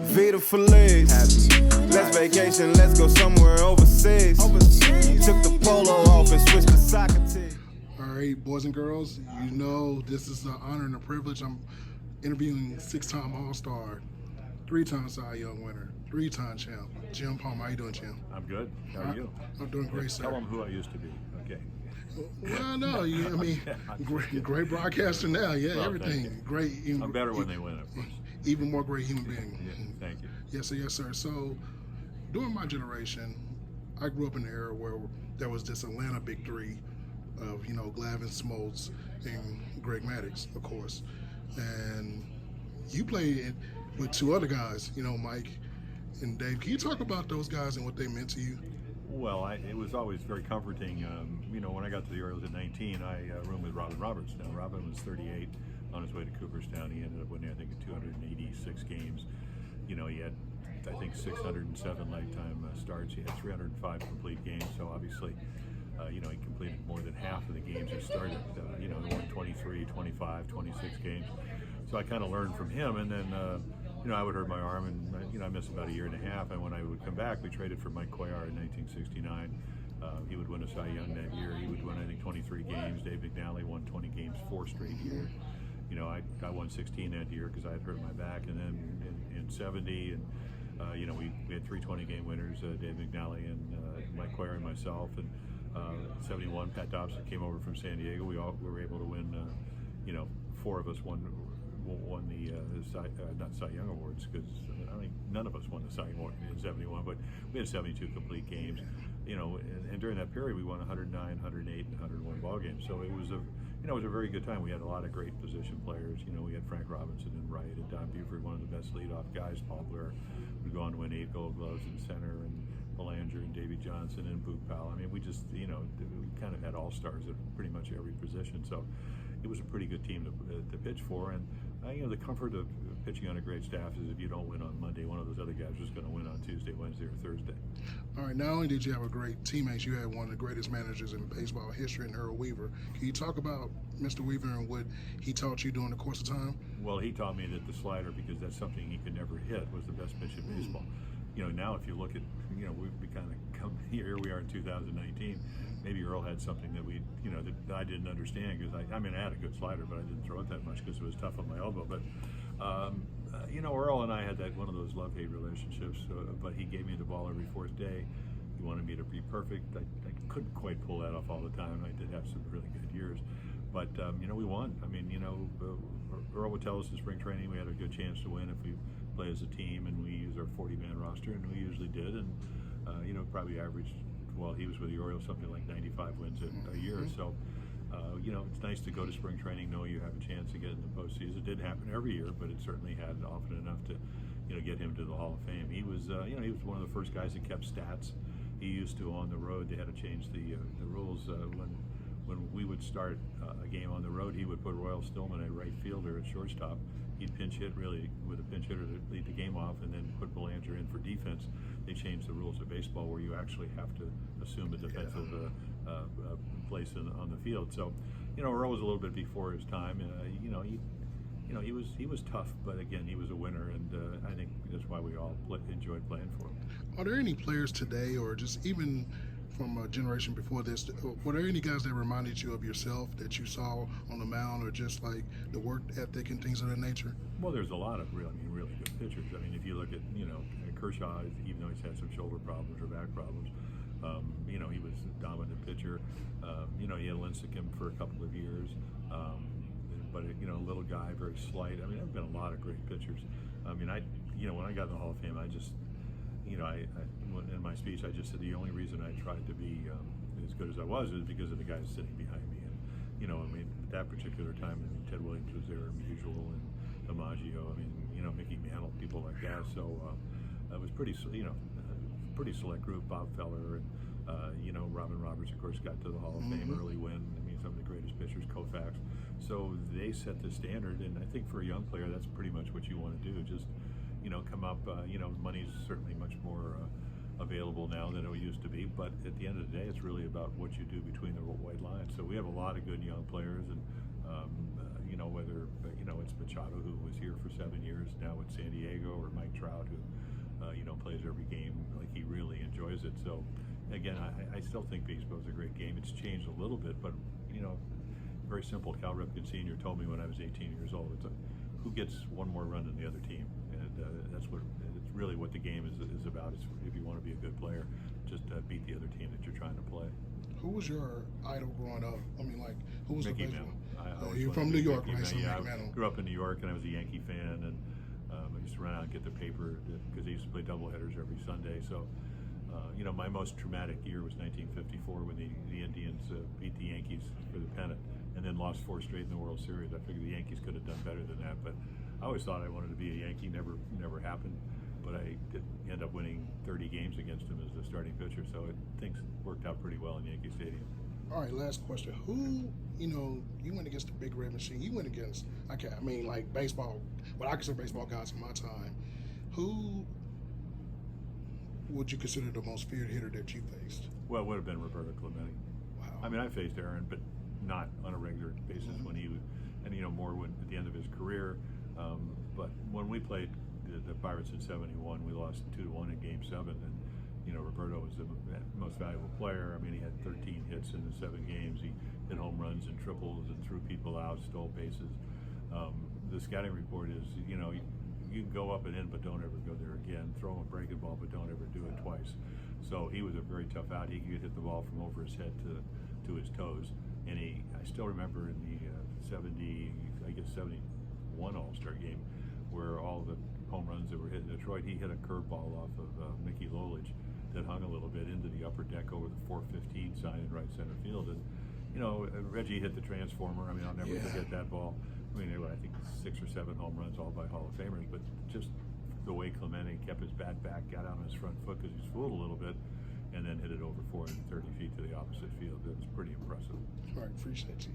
Vita Feliz. Let's vacation, let's go somewhere overseas. Took the polo off and switched to soccer team. All right, boys and girls, you know this is an honor and a privilege. I'm interviewing six-time All-Star, three-time Cy Young winner, three-time champ, Jim Palmer. How you doing, Jim? I'm good. How are you? I'm doing great, sir. Tell them who I used to be. Okay. Well, no, great broadcaster now. Yeah, well, everything. Great. I'm better when they win, of course. Even more great human being. Yeah, thank you. Yes, sir. Yes, sir. So, during my generation, I grew up in an era where there was this Atlanta big three of, Glavin, Smoltz, and Greg Maddux, of course. And you played with two other guys, Mike and Dave. Can you talk about those guys and what they meant to you? Well, it was always very comforting. When I got to the Orioles at 19, I roomed with Robin Roberts. Now, Robin was 38 on his way to Cooperstown. He ended up winning, I think, 286 games. He had, I think, 607 lifetime starts. He had 305 complete games. So obviously, he completed more than half of the games he started. He won 23, 25, 26 games. So I kind of learned from him. And then, I would hurt my arm, and I missed about a year and a half. And when I would come back, we traded for Mike Cuellar in 1969. He would win a Cy Young that year. He would win, I think, 23 games. Dave McNally won 20 games 4 straight years. I won 16 that year because I had hurt my back. And then in 70, and we had 3 20-game winners, Dave McNally and Mike Cuellar and myself. And 71, Pat Dobson came over from San Diego. We were able to win. 4 of us won the not Cy Young awards, because none of us won the Cy Young award in 71, but we had 72 complete games. And during that period we won 109, 108, and 101 ball games. So it was a very good time. We had a lot of great position players. We had Frank Robinson in right, and Don Buford, one of the best leadoff guys. Paul Blair would go on to win 8 Gold Gloves in center, and Belanger and Davey Johnson and Boog Powell. We just we kind of had all-stars at pretty much every position. So it was a pretty good team to pitch for. And the comfort of pitching on a great staff is if you don't win on Monday, one of those other guys is going to win on Tuesday, Wednesday, or Thursday. All right, not only did you have a great teammate, you had one of the greatest managers in baseball history in Earl Weaver. Can you talk about Mr. Weaver and what he taught you during the course of time? Well, he taught me that the slider, because that's something he could never hit, was the best pitch in baseball. Now if you look at, we kind of come here we are in 2019. Maybe Earl had something that that I didn't understand, because I had a good slider, but I didn't throw it that much because it was tough on my elbow. But Earl and I had one of those love-hate relationships. But he gave me the ball every 4th day. He wanted me to be perfect. I couldn't quite pull that off all the time. I did have some really good years, but we won. Earl would tell us in spring training we had a good chance to win if we play as a team and we use our 40-man roster, and we usually did. And probably averaged. Well, he was with the Orioles something like 95 wins a year. So, it's nice to go to spring training, know you have a chance to get in the postseason. It didn't happen every year, but it certainly had often enough to, get him to the Hall of Fame. He was, he was one of the first guys that kept stats. He used to, on the road, they had to change the rules when we would start a game on the road. He would put Royal Stillman at right fielder at shortstop. He'd pinch hit really with a pinch hitter to lead the game off, and then put Belanger in for defense. They changed the rules of baseball where you actually have to assume a defensive place on the field. So, Earl was a little bit before his time. He was tough, but again, he was a winner, and I think that's why we all enjoyed playing for him. Are there any players today, or just even from a generation before this, were there any guys that reminded you of yourself that you saw on the mound, or just like the work ethic and things of that nature? Well, there's a lot of really good pitchers. If you look at Kershaw, even though he's had some shoulder problems or back problems, he was a dominant pitcher. He had Lincecum for a couple of years, but little guy, very slight. There have been a lot of great pitchers. When I got in the Hall of Fame, I just in my speech, I just said the only reason I tried to be as good as I was because of the guys sitting behind me. And at that particular time, Ted Williams was there, Musial and DiMaggio. Mickey Mantle, people like that. So it was pretty select group. Bob Feller and Robin Roberts, of course, got to the Hall of Fame early. When some of the greatest pitchers, Koufax. So they set the standard, and I think for a young player, that's pretty much what you want to do. Just come up. Money's certainly much more available now than it used to be, but at the end of the day, it's really about what you do between the white lines. So we have a lot of good young players, and Machado, who was here for 7 years now with San Diego, or Mike Trout, who plays every game like he really enjoys it. So again, I still think baseball is a great game. It's changed a little bit, but very simple. Cal Ripken Sr. told me when I was 18 years old, it's who gets one more run than the other team, and it's really what the game is about. Is if you want to be a good player, just beat the other team that you're trying to play. Who was your idol growing up? I mean, like, who was Mickey the Mantle. You're from New York, Mickey right? So Mantle. Mickey Mantle. I grew up in New York, and I was a Yankee fan, and I used to run out and get the paper because they used to play doubleheaders every Sunday. So, my most traumatic year was 1954 when the Indians beat the Yankees for the pennant, and then lost 4 straight in the World Series. I figured the Yankees could have done better than that, but I always thought I wanted to be a Yankee. Never happened, but I did end up winning 30 games against him as the starting pitcher. So things worked out pretty well in Yankee Stadium. All right, last question. Who, you went against the Big Red Machine. You went against, like baseball, what I consider baseball guys in my time. Who would you consider the most feared hitter that you faced? Well, it would have been Roberto Clemente. Wow. I mean, I faced Aaron, but not on a regular basis when he was, and more when at the end of his career. But when we played the Pirates in '71, we lost 2-1 in Game 7, and Roberto was the most valuable player. I mean, he had 13 hits in the 7 games. He hit home runs and triples and threw people out, stole bases. The scouting report is, you can go up and in, but don't ever go there again. Throw him a breaking ball, but don't ever do it twice. So he was a very tough out. He could hit the ball from over his head to his toes. And I still remember in the 71 All-Star game, where all the home runs that were hit in Detroit, he hit a curveball off of Mickey Lolich that hung a little bit into the upper deck over the 415 sign in right center field. And Reggie hit the transformer. I mean, I'll never forget that ball. I mean, there were, I think, 6 or 7 home runs, all by Hall of Famers, but just the way Clemente kept his bat back, got out on his front foot because he was fooled a little bit, and then hit it over 430 feet to the opposite field. It's pretty impressive. All right, appreciate you.